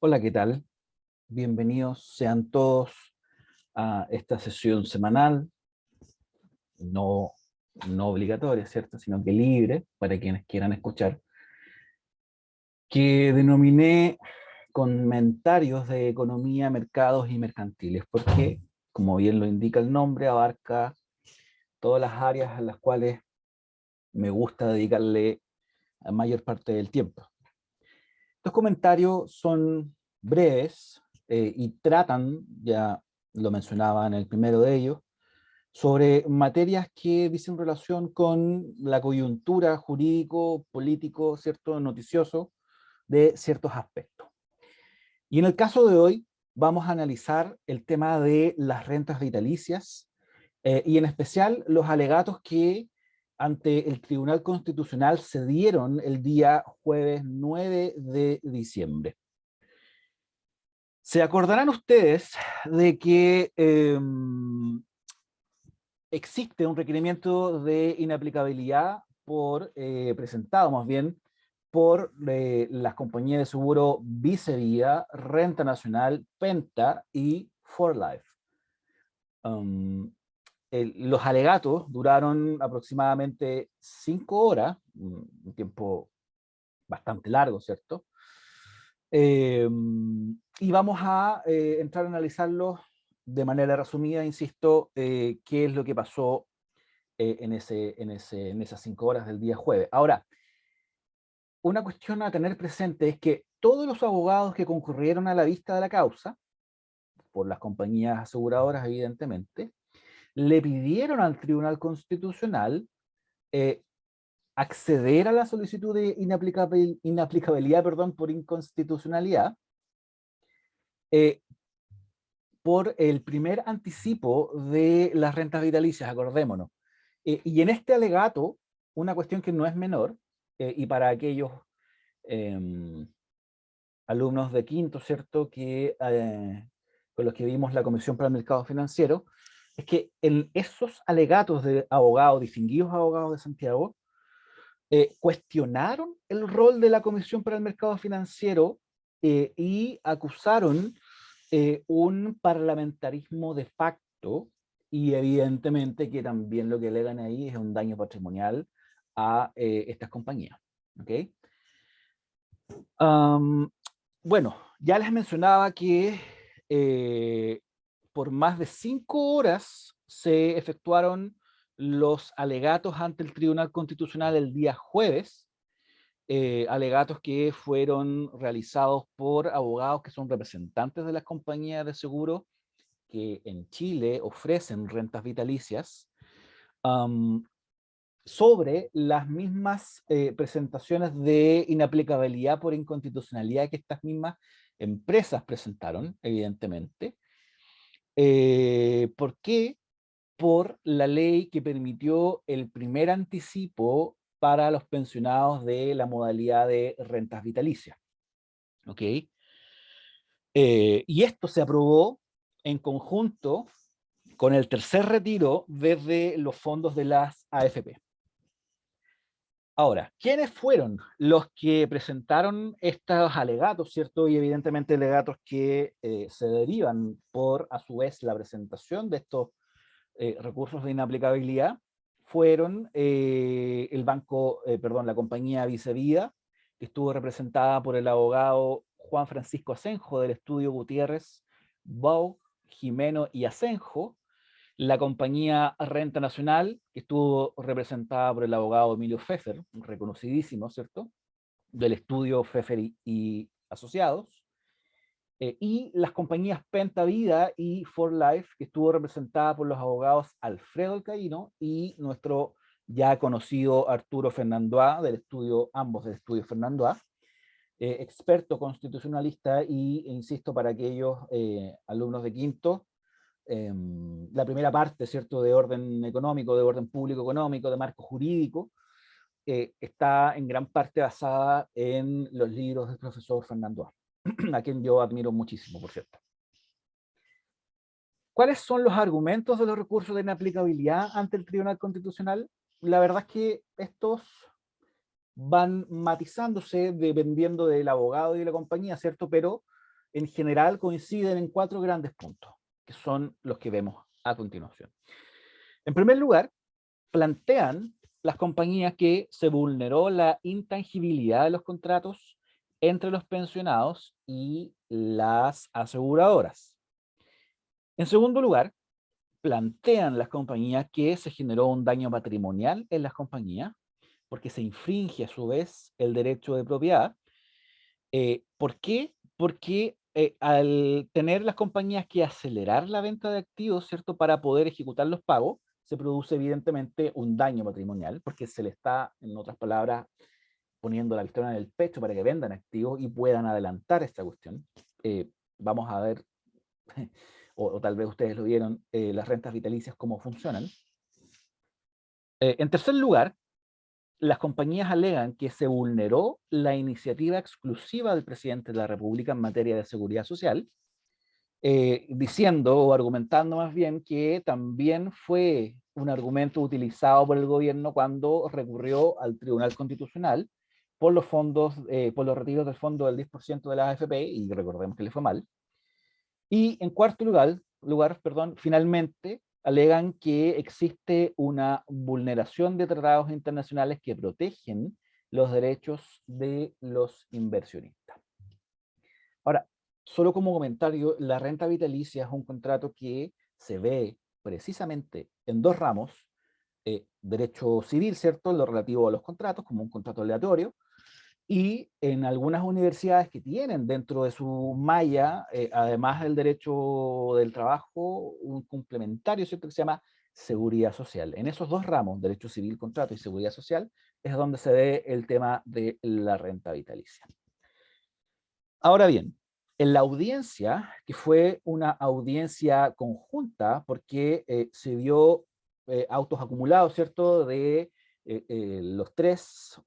Hola, ¿qué tal? Bienvenidos sean todos a esta sesión semanal, no, no obligatoria, ¿cierto? Sino que libre para quienes quieran escuchar, que denominé comentarios de economía, mercados y mercantiles, porque, como bien lo indica el nombre, abarca todas las áreas a las cuales me gusta dedicarle la mayor parte del tiempo. Estos comentarios son breves y tratan, ya lo mencionaba en el primero de ellos, sobre materias que dicen relación con la coyuntura jurídico, político, ¿cierto? Noticioso de ciertos aspectos. Y en el caso de hoy vamos a analizar el tema de las rentas vitalicias y en especial los alegatos que ante el Tribunal Constitucional se dieron el día jueves 9 de diciembre. Se acordarán ustedes de que existe un requerimiento de inaplicabilidad presentado más bien por las compañías de seguro Vicevía, Renta Nacional, Penta y For Life. Los alegatos duraron aproximadamente 5 horas, un tiempo bastante largo, ¿cierto? Y vamos a entrar a analizarlos de manera resumida, insisto, qué es lo que pasó en esas 5 horas del día jueves. Ahora, una cuestión a tener presente es que todos los abogados que concurrieron a la vista de la causa, por las compañías aseguradoras evidentemente, le pidieron al Tribunal Constitucional eh, acceder a la solicitud de inaplicabilidad, perdón, por inconstitucionalidad, eh, por el primer anticipo de las rentas vitalicias, acordémonos. Y en este alegato, una cuestión que no es menor, y para aquellos eh, alumnos de quinto, ¿cierto?, con los que vimos la Comisión para el Mercado Financiero, es que en esos alegatos de abogados, distinguidos abogados de Santiago, cuestionaron el rol de la Comisión para el Mercado Financiero y acusaron un parlamentarismo de facto y evidentemente que también lo que alegan ahí es un daño patrimonial a estas compañías. ¿Okay? Bueno, ya les mencionaba que eh, por más de 5 horas se efectuaron los alegatos ante el Tribunal Constitucional el día jueves, alegatos que fueron realizados por abogados que son representantes de las compañías de seguro que en Chile ofrecen rentas vitalicias, um, sobre las mismas presentaciones de inaplicabilidad por inconstitucionalidad que estas mismas empresas presentaron, evidentemente. ¿Por qué? Por la ley que permitió el primer anticipo para los pensionados de la modalidad de rentas vitalicias. ¿Ok? Y esto se aprobó en conjunto con el tercer retiro desde los fondos de las AFP. Ahora, ¿quiénes fueron los que presentaron estos alegatos, cierto? Y evidentemente alegatos que se derivan por, a su vez, la presentación de estos recursos de inaplicabilidad, fueron la compañía Vicevida, que estuvo representada por el abogado Juan Francisco Asenjo del estudio Gutiérrez, Bau, Jimeno y Asenjo, la compañía Renta Nacional, que estuvo representada por el abogado Emilio Pfeffer, reconocidísimo, ¿cierto?, del estudio Pfeffer y Asociados, y las compañías Penta Vida y For Life, que estuvo representada por los abogados Alfredo Alcaíno y nuestro ya conocido Arturo Fernandoa, ambos del estudio Fernandoa, experto constitucionalista y, insisto, para aquellos alumnos de quinto, la primera parte, ¿cierto?, de orden económico, de orden público económico, de marco jurídico, está en gran parte basada en los libros del profesor Fernando a quien yo admiro muchísimo, por cierto. ¿Cuáles son los argumentos de los recursos de inaplicabilidad ante el Tribunal Constitucional? La verdad es que estos van matizándose dependiendo del abogado y de la compañía, ¿cierto? Pero en general coinciden en 4 grandes puntos, que son los que vemos a continuación. En primer lugar, plantean las compañías que se vulneró la intangibilidad de los contratos entre los pensionados y las aseguradoras. En segundo lugar, plantean las compañías que se generó un daño patrimonial en las compañías, porque se infringe a su vez el derecho de propiedad. ¿Por qué? Porque al tener las compañías que acelerar la venta de activos, ¿cierto? Para poder ejecutar los pagos, se produce evidentemente un daño patrimonial, porque se le está, en otras palabras, poniendo la pistola en el pecho para que vendan activos y puedan adelantar esta cuestión. Vamos a ver, o tal vez ustedes lo vieron, las rentas vitalicias, cómo funcionan. En tercer lugar, las compañías alegan que se vulneró la iniciativa exclusiva del presidente de la República en materia de seguridad social, diciendo o argumentando más bien que también fue un argumento utilizado por el gobierno cuando recurrió al Tribunal Constitucional por los fondos, por los retiros del fondo del 10% de la AFP, y recordemos que le fue mal. Y en cuarto lugar, finalmente, alegan que existe una vulneración de tratados internacionales que protegen los derechos de los inversionistas. Ahora, solo como comentario, la renta vitalicia es un contrato que se ve precisamente en 2 ramos: derecho civil, ¿cierto?, lo relativo a los contratos, como un contrato aleatorio, y en algunas universidades que tienen dentro de su malla, además del derecho del trabajo, un complementario, ¿cierto?, que se llama seguridad social. En esos 2 ramos, derecho civil, contrato y seguridad social, es donde se ve el tema de la renta vitalicia. Ahora bien, en la audiencia, que fue una audiencia conjunta, porque se vio autos acumulados, ¿cierto?, de los 3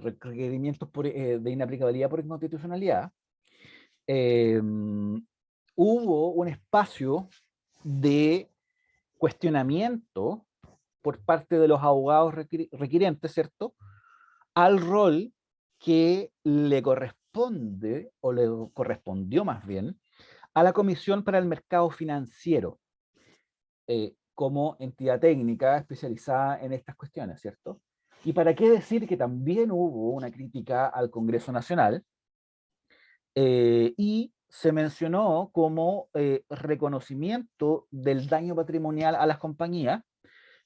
requerimientos de inaplicabilidad por inconstitucionalidad, hubo un espacio de cuestionamiento por parte de los abogados requirientes, ¿cierto?, al rol que le corresponde, o le correspondió más bien, a la Comisión para el Mercado Financiero, como entidad técnica especializada en estas cuestiones, ¿cierto? Y para qué decir que también hubo una crítica al Congreso Nacional, y se mencionó como reconocimiento del daño patrimonial a las compañías,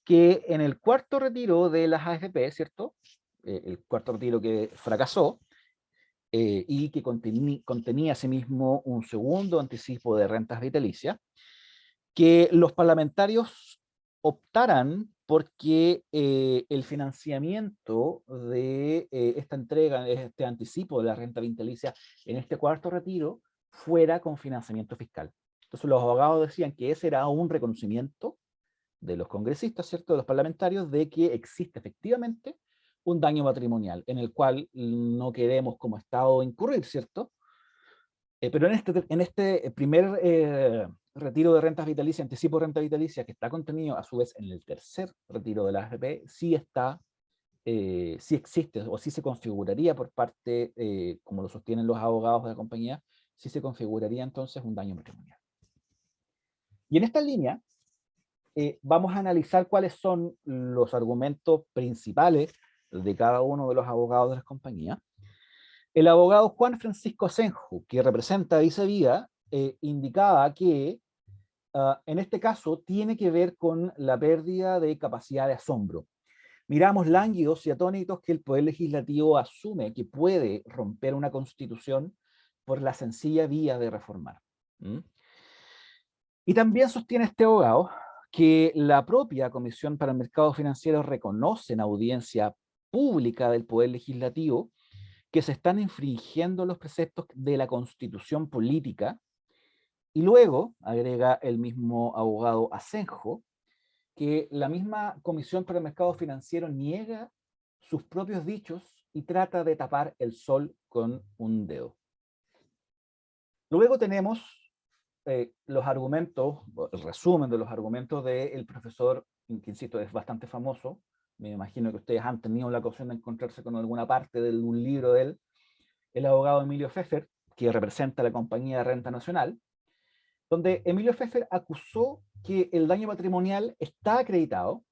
que en el cuarto retiro de las AFP, ¿cierto?, el cuarto retiro que fracasó, y que contenía asimismo un segundo anticipo de rentas vitalicias, que los parlamentarios optaran porque el financiamiento de esta entrega, este anticipo de la renta vitalicia en este cuarto retiro, fuera con financiamiento fiscal. Entonces los abogados decían que ese era un reconocimiento de los congresistas, ¿cierto?, de los parlamentarios, de que existe efectivamente un daño patrimonial, en el cual no queremos como Estado incurrir, ¿cierto? Pero en este primer retiro de rentas vitalicias, anticipo de renta vitalicia, que está contenido a su vez en el tercer retiro de la AFP, sí está, sí existe, o sí se configuraría por parte, como lo sostienen los abogados de la compañía, sí se configuraría entonces un daño patrimonial. Y en esta línea, vamos a analizar cuáles son los argumentos principales de cada uno de los abogados de las compañías. El abogado Juan Francisco Asenjo, que representa a Visa indicaba que en este caso tiene que ver con la pérdida de capacidad de asombro. Miramos lánguidos y atónitos que el Poder Legislativo asume que puede romper una constitución por la sencilla vía de reformar. Y también sostiene este abogado que la propia Comisión para el Mercado Financiero reconoce en audiencia pública del Poder Legislativo que se están infringiendo los preceptos de la Constitución política, y luego, agrega el mismo abogado Asenjo, que la misma Comisión para el Mercado Financiero niega sus propios dichos y trata de tapar el sol con un dedo. Luego tenemos los argumentos, el resumen de los argumentos del profesor, que insisto, es bastante famoso. Me imagino que ustedes han tenido la ocasión de encontrarse con alguna parte de un libro de él, el abogado Emilio Pfeffer, que representa a la compañía de renta nacional, donde Emilio Pfeffer acusó que el daño patrimonial está acreditado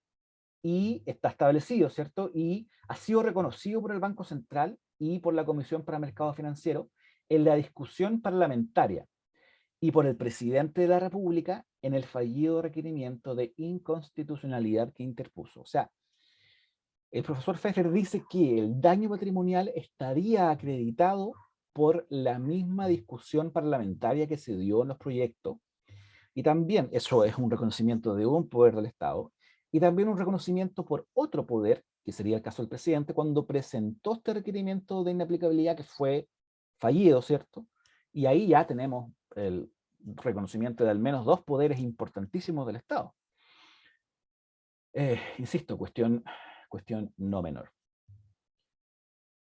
y está establecido, ¿cierto? Y ha sido reconocido por el Banco Central y por la Comisión para Mercado Financiero en la discusión parlamentaria y por el presidente de la República en el fallido requerimiento de inconstitucionalidad que interpuso. O sea, el profesor Pfeffer dice que el daño patrimonial estaría acreditado por la misma discusión parlamentaria que se dio en los proyectos, y también eso es un reconocimiento de un poder del Estado, y también un reconocimiento por otro poder, que sería el caso del presidente, cuando presentó este requerimiento de inaplicabilidad que fue fallido, ¿cierto? Y ahí ya tenemos el reconocimiento de al menos dos poderes importantísimos del Estado. Insisto, cuestión no menor.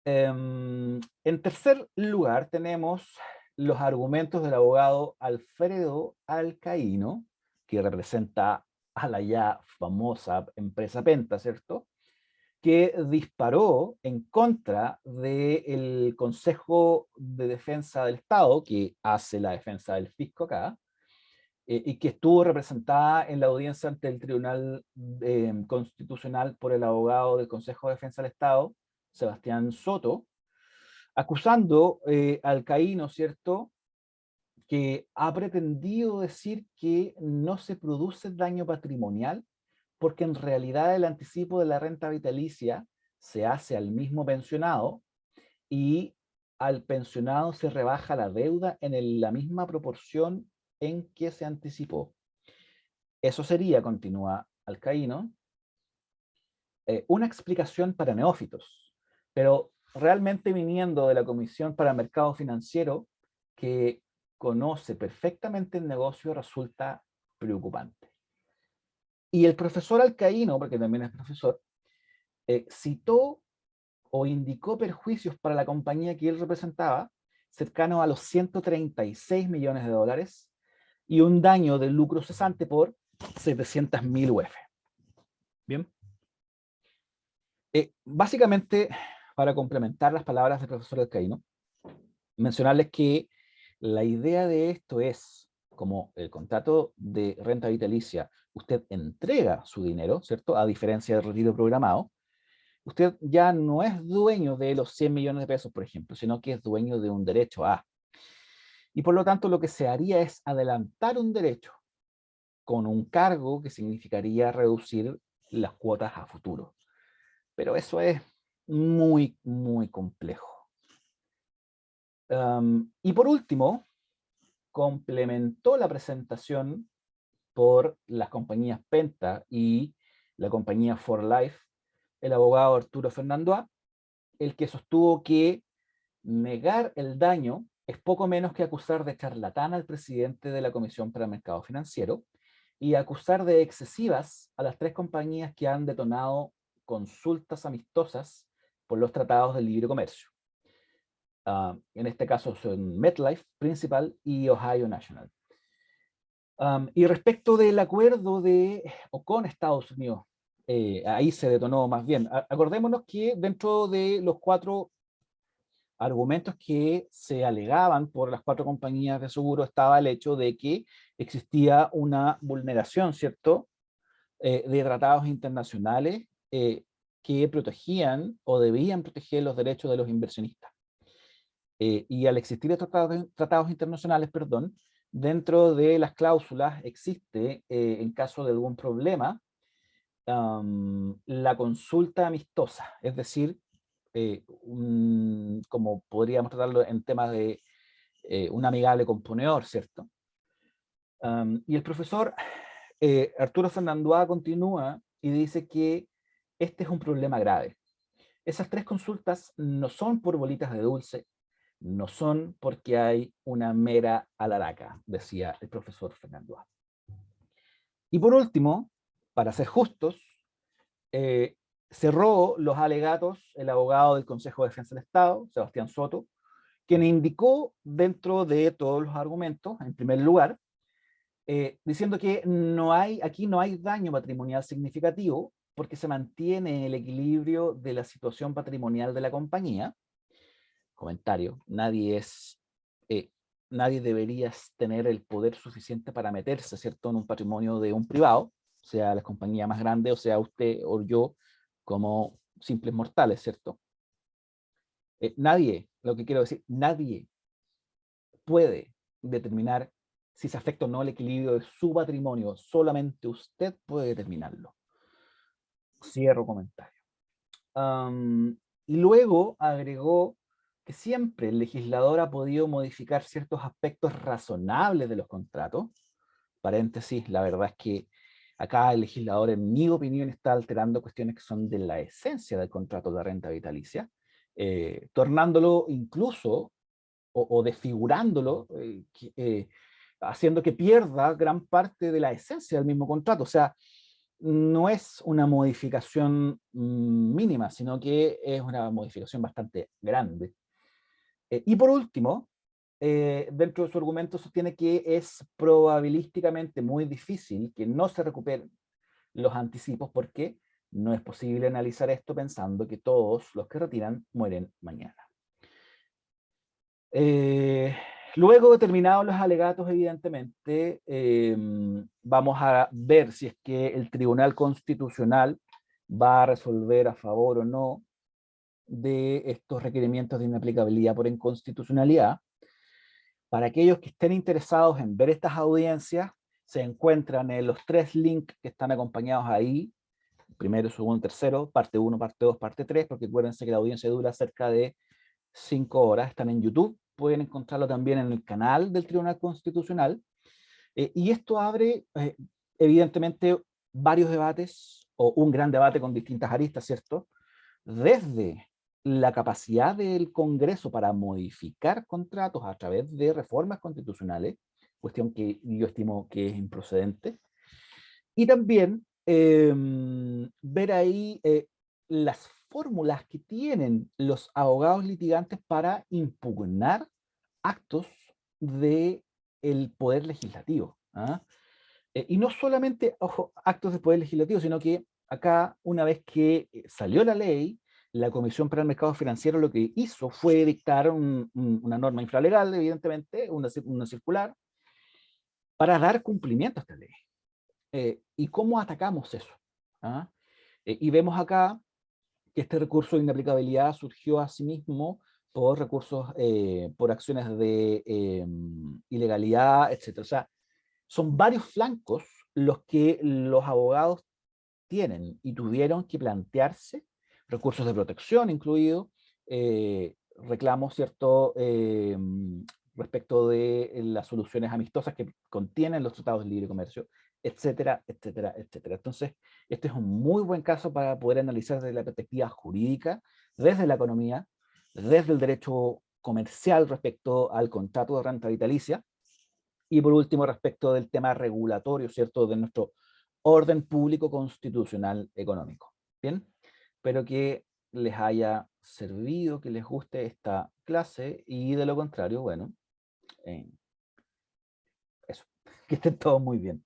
En tercer lugar, tenemos los argumentos del abogado Alfredo Alcaíno, que representa a la ya famosa empresa Penta, ¿cierto? Que disparó en contra del Consejo de Defensa del Estado, que hace la defensa del fisco acá, y que estuvo representada en la audiencia ante el Tribunal Constitucional por el abogado del Consejo de Defensa del Estado, Sebastián Soto, acusando al Caíno, ¿cierto?, que ha pretendido decir que no se produce daño patrimonial porque en realidad el anticipo de la renta vitalicia se hace al mismo pensionado y al pensionado se rebaja la deuda en la misma proporción en que se anticipó. Eso sería, continúa Alcaíno, una explicación para neófitos, pero realmente viniendo de la Comisión para Mercado Financiero, que conoce perfectamente el negocio, resulta preocupante. Y el profesor Alcaíno, porque también es profesor, citó o indicó perjuicios para la compañía que él representaba, cercano a los 136 millones de dólares, y un daño del lucro cesante por 700.000 UF. Bien. Básicamente, para complementar las palabras del profesor Alcaíno, mencionarles que la idea de esto es, como el contrato de renta vitalicia, usted entrega su dinero, ¿cierto? A diferencia del retiro programado, usted ya no es dueño de los 100 millones de pesos, por ejemplo, sino que es dueño de un derecho A. Y por lo tanto, lo que se haría es adelantar un derecho con un cargo que significaría reducir las cuotas a futuro. Pero eso es muy, muy complejo. Y por último, complementó la presentación por las compañías Penta y la compañía For Life el abogado Arturo Fernandoa, el que sostuvo que negar el daño es poco menos que acusar de charlatán al presidente de la Comisión para el Mercado Financiero y acusar de excesivas a las tres compañías que han detonado consultas amistosas por los tratados de libre comercio. En este caso son MetLife, Principal y Ohio National. Y respecto del acuerdo o con Estados Unidos, ahí se detonó más bien. Acordémonos que dentro de los 4 argumentos que se alegaban por las 4 compañías de seguro estaba el hecho de que existía una vulneración, ¿cierto?, de tratados internacionales que protegían o debían proteger los derechos de los inversionistas. Y al existir estos tratados internacionales, perdón, dentro de las cláusulas existe, en caso de algún problema, la consulta amistosa, es decir, como podríamos tratarlo en temas de un amigable componedor, ¿cierto? Y el profesor Arturo Fernandoa continúa y dice que este es un problema grave. Esas 3 consultas no son por bolitas de dulce, no son porque hay una mera alaraca, decía el profesor Fernandoa. Y por último, para ser justos, cerró los alegatos el abogado del Consejo de Defensa del Estado, Sebastián Soto, quien indicó dentro de todos los argumentos, en primer lugar, diciendo que aquí no hay daño patrimonial significativo porque se mantiene el equilibrio de la situación patrimonial de la compañía, comentario, nadie debería tener el poder suficiente para meterse, ¿cierto?, en un patrimonio de un privado, sea la compañía más grande, o sea usted o yo, como simples mortales, ¿cierto? Nadie, lo que quiero decir, nadie puede determinar si se afecta o no el equilibrio de su patrimonio, solamente usted puede determinarlo. Cierro comentario. Y luego agregó que siempre el legislador ha podido modificar ciertos aspectos razonables de los contratos. Paréntesis, la verdad es que acá el legislador, en mi opinión, está alterando cuestiones que son de la esencia del contrato de renta vitalicia, tornándolo incluso o desfigurándolo, haciendo que pierda gran parte de la esencia del mismo contrato. O sea, no es una modificación mínima, sino que es una modificación bastante grande. Y por último, dentro de su argumento sostiene que es probabilísticamente muy difícil que no se recuperen los anticipos porque no es posible analizar esto pensando que todos los que retiran mueren mañana. Luego de terminados los alegatos, evidentemente, vamos a ver si es que el Tribunal Constitucional va a resolver a favor o no de estos requerimientos de inaplicabilidad por inconstitucionalidad. Para aquellos que estén interesados en ver estas audiencias, se encuentran en los 3 links que están acompañados ahí, primero, segundo, tercero, parte 1, parte 2, parte 3, porque acuérdense que la audiencia dura cerca de 5 horas, están en YouTube, pueden encontrarlo también en el canal del Tribunal Constitucional, y esto abre, evidentemente, varios debates, o un gran debate con distintas aristas, ¿cierto? Desde la capacidad del Congreso para modificar contratos a través de reformas constitucionales, cuestión que yo estimo que es improcedente, y también ver ahí las fórmulas que tienen los abogados litigantes para impugnar actos del poder legislativo. ¿Ah? Y no solamente, ojo, actos del poder legislativo, sino que acá, una vez que salió la ley, la Comisión para el Mercado Financiero lo que hizo fue dictar una norma infralegal, evidentemente, una circular, para dar cumplimiento a esta ley. ¿Y cómo atacamos eso? ¿Ah? Y vemos acá que este recurso de inaplicabilidad surgió asimismo por recursos, por acciones de ilegalidad, etc. O sea, son varios flancos los que los abogados tienen y tuvieron que plantearse, recursos de protección incluidos, reclamos, ¿cierto?, respecto de las soluciones amistosas que contienen los tratados de libre comercio, etcétera, etcétera, etcétera. Entonces, este es un muy buen caso para poder analizar desde la perspectiva jurídica, desde la economía, desde el derecho comercial respecto al contrato de renta vitalicia, y por último respecto del tema regulatorio, ¿cierto?, de nuestro orden público constitucional económico. Bien, espero que les haya servido, que les guste esta clase, y de lo contrario, bueno, eso, que estén todos muy bien.